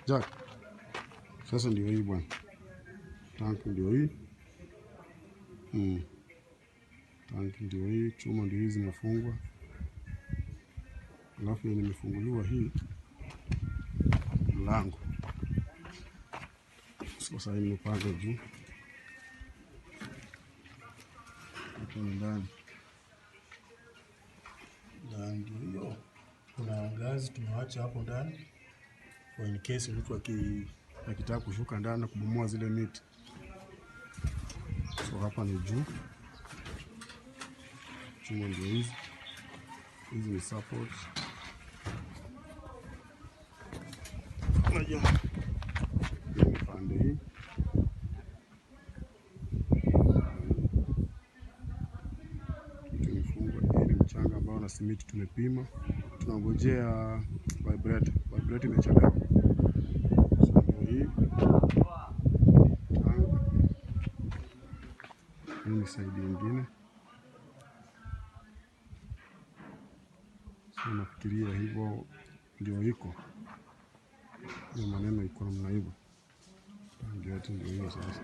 Jack. Sasa ndio hii bwana. Tanki ndio hii. Tanki ndio hii, chuma ndio hizi zimefungwa. Alafu nimefunguliwa hii mlango. Sasa hii nimepanga juu. Hapo ndani. Ndani hiyo. Kuna ngazi tumeacha hapo ndani. For in case mtu akitaka kushuka ndani na kubomoa zile miti. So hapa ni juu. Chuma ndio hizi. Hizi ni support. Unajua. Hii pande hii. Tumefungwa ili mchanga ambao na simiti tumepima. Tunangojea vibrate imechelewa. So ndio hii. Hii ni side nyingine. So nafikiria hivyo ndio iko. Hiyo maneno iko namna hivyo. Ndio hiyo sasa.